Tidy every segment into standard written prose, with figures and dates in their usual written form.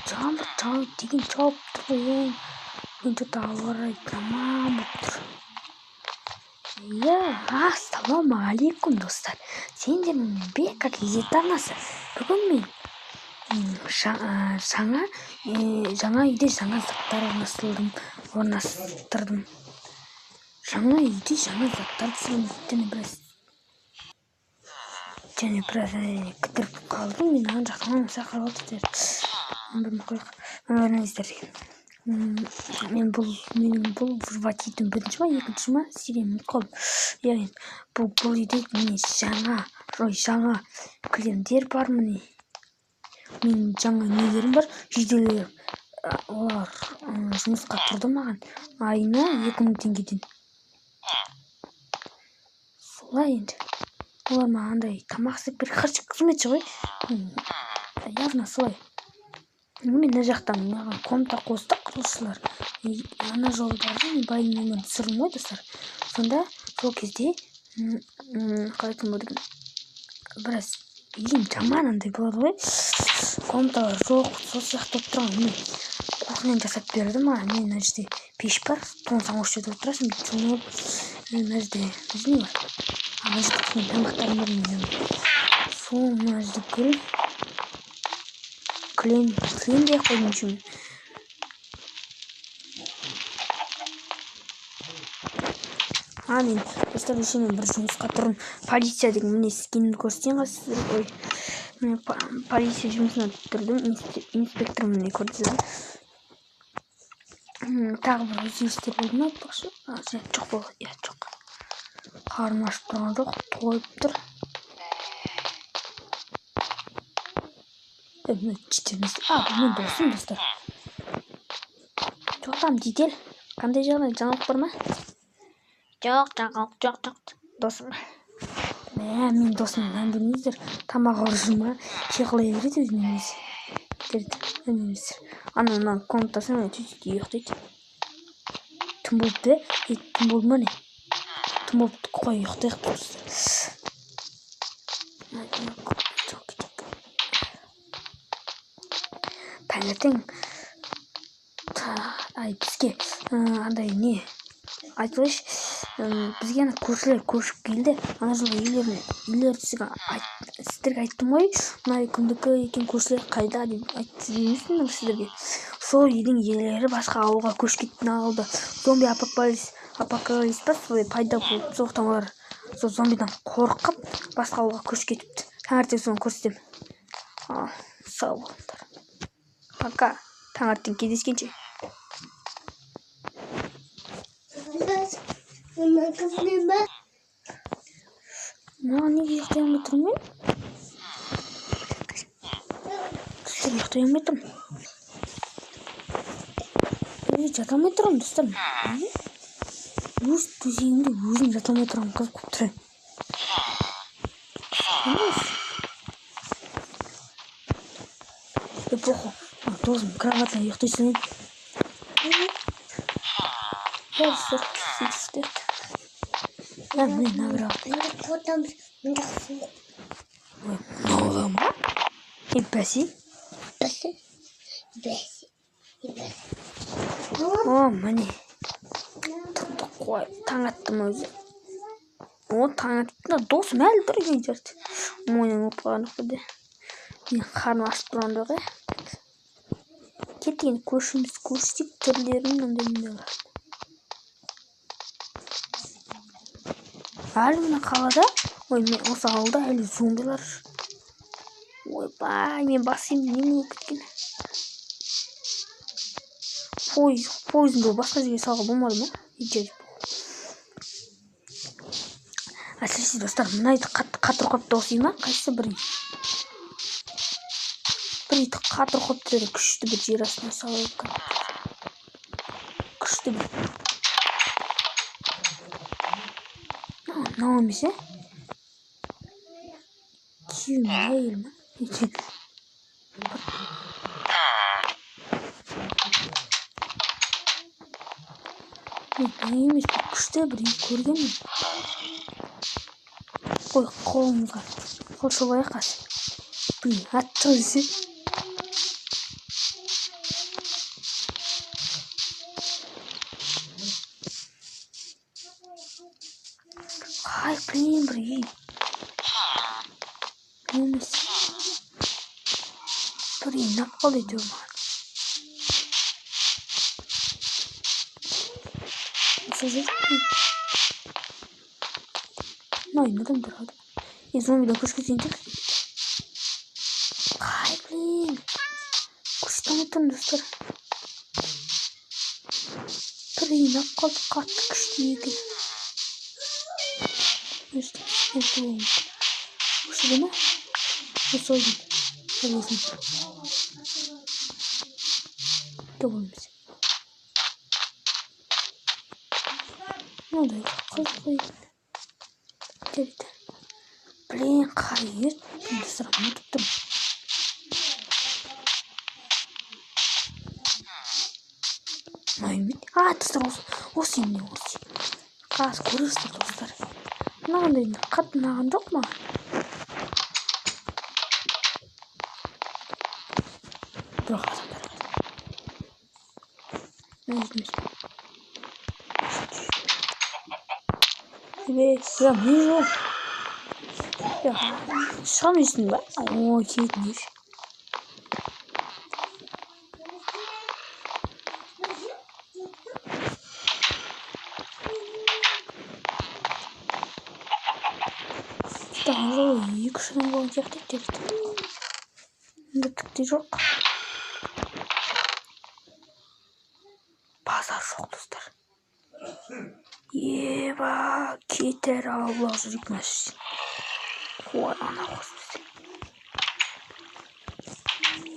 Чамбар чам деген чап тұр. Енді тауары тамам тұр. Ассалаумағалейкум достар. Сендермен Бека кезет арнасы. Бүгін мен жаңа үйде жаңа заттар орнастырдым. Жаңа үйде жаңа заттар және біраз кідіріп қалдым. Мен ана жақтан шақырып отыр. Менің бұл ватитім бірінші ма, екінші ма, сиремін қолым. Яғни бұл үйде міне жаңа кілемдер бар міне. Менің жаңа нелерім бар, жейделерім. Олар жұмысқа тұрды маған айына 2000 теңгеден. Солай енді. Олар мағандай тамақ істеп бір қызметші ғой. Явно солай. Мен мына жақтан маған комната қосты құрылысшылар. Ана жолдардың байдың нөмірін түсірдім ғой достар. Сонда сол кезде қалай айтсам болады екен, біраз ең жаман андай болады ғой. Комнаталар жоқ, сол сияқты болып тұрған. Кухняны жасап берді маған. Мен мына жерде пеш бар, тоңсаң осы жерде отырасың, жылынып. Мына жерде не бар? Ана жерде тамақтарым бар менің. Сол мына жерде кілем де қойдым үшін. Мен достар үшін бір жұмысқа тұрмын. Полиция деген міне скинімді көрсетейін сіздерге. Полиция жұмысына тұрдым. Инспектор міне көрдіңіздер. Тағы бір өзгерістер болды ма айтпақшы? Жоқ болды. Жоқ. Қарным ашып тұрған жоқ, тойып тұр. Мен досым достар. Жоқ там детель. Қандай жағдай, жаңалық бар ма? Жоқ. Досым. Мен досым, білмейсіздер, тамақ ұржы ма, шеқылай береді өзіне өзі. Ана комнатасына түтікте ұйықтайды. Түн болыпты, түн болды ма не? Түн болыпты, қой ұйықтайық достар. Таңертең бізге андай не айтылыш, бізге көршілер көшіп келді. Ана жылғы үйлерді сіздерге айттым ғой, мына кімдікі екен, көршілер қайда деп айтты сіздерге. Сол үйдің иелері басқа ауылға көшіп кеткен алды. Зомби апокалипс пайда болып, соқтан олар сол зомбидан қорқып басқа ауылға көшіп кетіпті. Таңертең соны көрсетемін. Сау болыңдар. Пока. Таңертең кездескенше. Неге ұйықтай алмай тұрмын мен? Достар, ұйықтай алмай тұрмын. Жата алмай тұрмын, достар. Өз төсегімде өзім жата алмай тұрмын, қызып қойып тұрайын. Похуй. Досым кроватына ұйықтай салайын. Достар, сөйтістер. Міне набырақ. Много ма? И бәсе? Міне. Тұқты қой. Таң аттым өзі. Таң аттым. Досым әлі тұр екен жерді. Мойның ұпаған ұқпады. Мен қарным ашып тұрғанда ғой. Кеткен көрсетік түрлерінің өндерінде бар. Әлі мына қалада, мен осы ауылда әлі зомбилар. Мен басым неме өкіткен. Пойызымды басқа жерге салға болмады ма? Әсіресе достар, мұнайды қатыр қопты осый ма? Қайсы бір үй? Бір үйді қатыр қопты күшті бір жер астына салып. Күшті бір. Мынау емес, күйеуім әйел ма? Емес, күшті бір үй көргенмін. Қой, қолымызға қол шолайық қасы. Блин, атты. Ай, блин. Емес. Блин, нақал етеу ма? Мынау адам тұрады. Зомбидан көшке дейін. Ай, блин. Көштен өттім, достар. Блин, нақалды қатты күшті екен. Осы ма? Осы ойды. Ойласын. Добылмыз. Мынандай қыз қойды. Дерді. Блин, қайыр. Достар, ұмытып тұрмын. Майымет. Достар, осы емне осы. Қаз көресіздер, достар. Мынағандай қатты наған жоқ ма? Бірақ адамдар бар. Өзіміз. Прям не жоқ. Шығам жесін ба? О, кетін еш. Тағы екі шырын болған сияқты еттерді. Үндіктікте жоқ. Базар жоқ, достар. Еба, кетер Аллах жүрек мәсіз. Қуат ана қос бізде.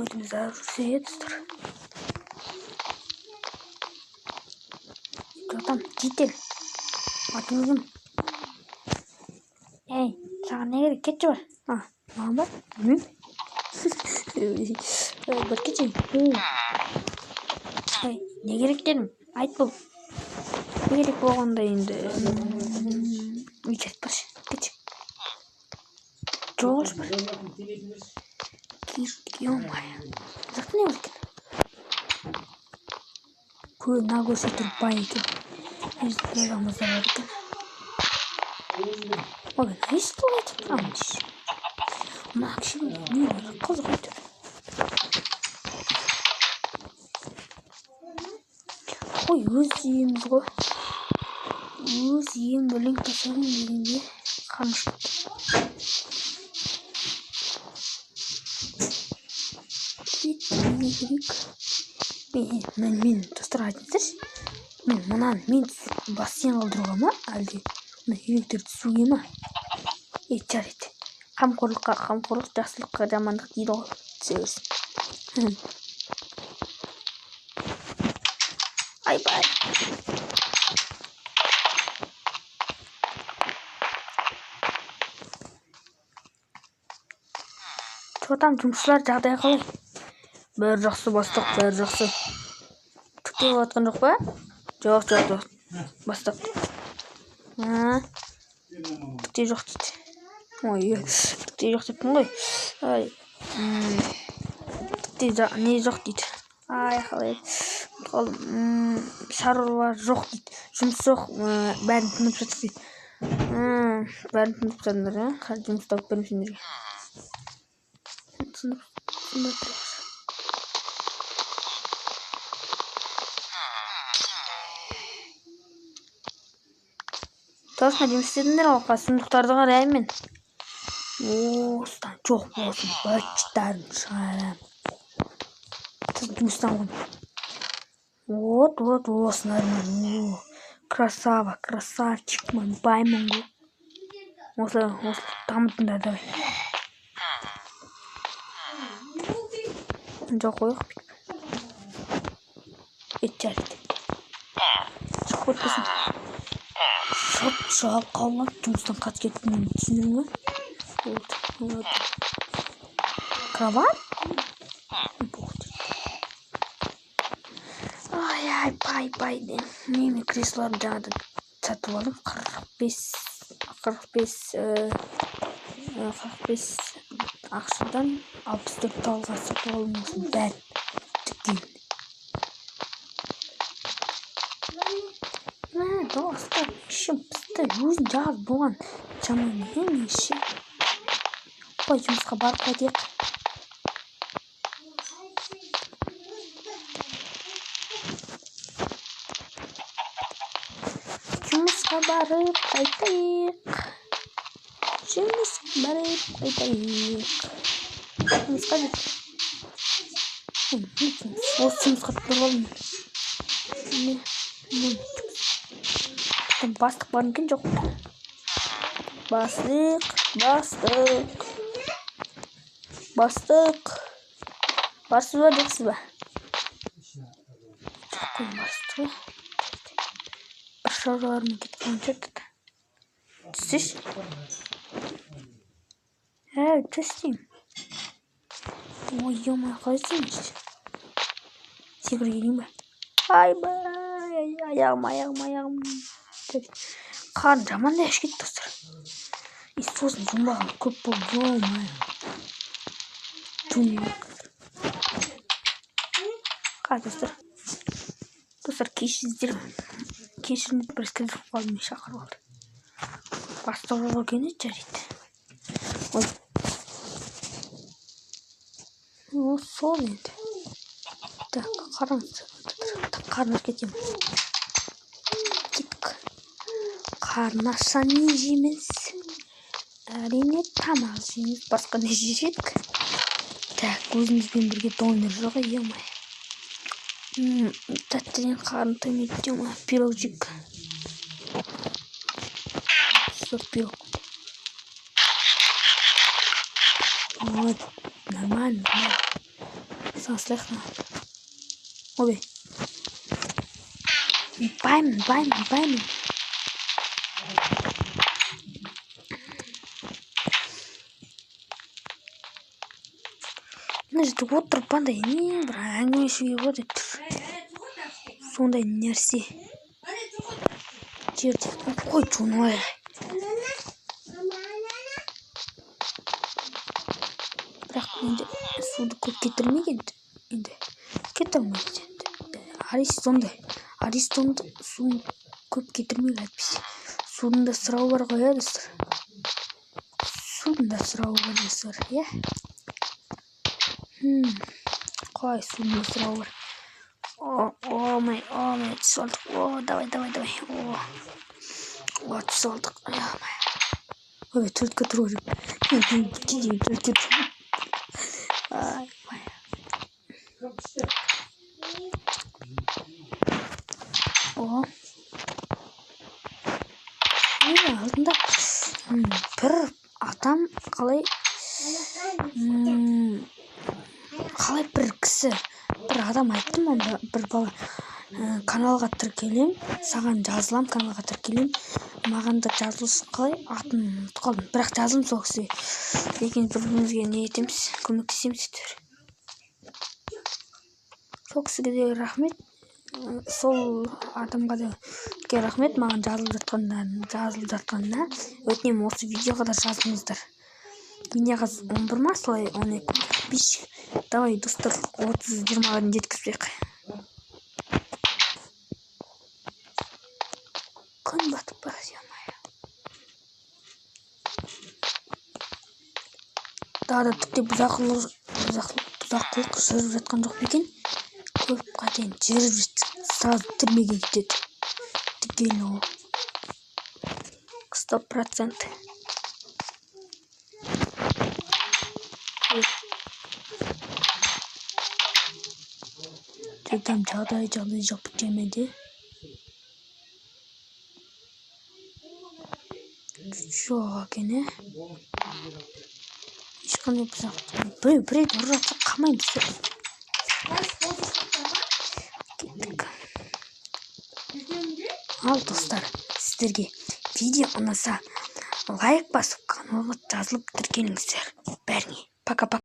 Өтіміз әрі жүрсе еді, достар. Жатам, жетел. Атыңыз кім? Ей, саған не керек? Кетші бар. Маған бар? Білмейм. Бір кетші. Ей, не керек дедім? Айт бұл. Не керек болғанда енді? Үйт баршы. Кетші. Жоғылшы бар. Ё-май. Жақты не бар екен? На көрсетіп бай екен. Өзді бірағымызда бар екен. Ой, не істеледі? Амдеш. Мына кіші не бар? Қызық өйтіп. Ой, өз үйіміз ғой. Өз үйім бөлінг тасығын дегенде қамыш кетті. Мен достар айтыңыздаршы. Мен бассейн қалдыруға ма? Әлде үйректерді түсуге ма? Жарайды. Қамқорлыққа қамқорлық, жақсылыққа жамандық дейді ғой. Түсе берсін. Ай-бай. Жотам, жұмысшылар жағдай қалай? Бәрі жақсы, бастық, бәрі жақсы. Түктеп жатқан жоқ па? Жоқ. Бастық. Түктеп жоқ дейді. Ой, түктеп жоқ деппін ғой. Түктеп не жоқ дейді. Ай, қалай. Шаруа жоқ дейді. Жұмыс жоқ, бәрін тынып жатыр дейді. Бәрін тынып жатырдар, ja? Қазір жұмыс тауып беремін сендерге. Тынып жатыр. Тосқа жұмыс істедіңдер ғой, сұмдықтарды қараймын мен. Осыдан жоқ болсын, бөтчітарын шығарам. Жұмыстан ғой. Вот, осылармен. Красава, красавчик, мен баймын ғой. Осы дамытыңдар, давай. Жоқ қойық. Жарайды. Шығып өтпесін. Шап қалмап жұмыстан қат кеттім, түсіндің бе? Вот. Кровать? Ай, бай ден. Мен креслоны жаңадан сатып алдым. 45 ақшадан 64 талға сатып алуым осының бәрін түгел. Достар, ішім пісті, өзін жаз болған жаман емеші. Қой, жұмысқа барып қайтайық. Жұмысқа барып қайтайық. Жұмысқа жет. Осы жұмысқа тұрып алдым. Бастық бар екен жоқ. Бастық. Барсыз ба, жоқсыз ба? Жоқ қой, бастық. Бір шаруалармен кеткен жатыр. Түсіш? Түстейм. Ой, ема, қалай істейміз? Секір келейін ба? Ай-бай, аяғым. Қан жаман да кетті, достар. Сосын жұмбағым көп болды, ой-май. Қай, достар? Достар, кешіріңіздер. Бір кідіріп қалдым, шақырып алды. Бастық жоқ екен, жарайды. Ой. Сол енді. Так, қараңыз. Қарнаш кетемін. Кеттік. Қарнаштан не жейміз? Әрине тамақ жейміз. Басқа не жейсек? Так, өзімізбен бірге донор жоқ, емай. Тәттіден қарын тоймайды, емай. Пирожик. Сот пирог. Вот, нормально. Слышно? Ой. Баймын. Мына жерде отырып қандай не бір әңгімелесуге болады. Сондай нәрсе. Жерде қой жуынай. Бірақ енді суды көп кетірмеген. Енді кетірмейді. Аристонды суын көп кетірмейді әйтпесе. Судың да сұрауы бар ғой, достар. Иә? Қой, судың да сұрауы бар. Омай, түс алдық. Давай. Түс алдық. Ой, төлтке тұру керек. Төлтке тұру. Алдында бір адам қалай бір кісі бір адам айттым, онда бір бала каналға тіркелем, саған жазылам, каналға тіркелем, маған да жазылсын, қалай атын ұмытып қалдым, бірақ жазылым сол кісіге. Екеуміз бір-бірімізге не етеміз, көмектесеміз. Сол кісіге де рахмет, сол адамға да рахмет, маған жазылып жатқанына. Өтінемін, осы видеоға да жазыңыздар. Менеға 11 ма, солай 12 подписчик. Давай, достар, 30-20-ға жеткізбек. Күн батып бара жатыр. Дағда тіпті бұзақылық жүріп жатқан жоқ екен. Көп қатен жүріп жетті. Сразу түрмеге кетеді. Түгел ол. 100%. Там жағдай жоқ бітемеді. Жоқ екен, ешқандай бұзақ. Біреу ұрып жатса қамаймыз. Кеттік. Ал, достар, сіздерге видео ұнаса лайк басып, каналға жазылып тіркеліңіздер. Бәріңе пока-пока.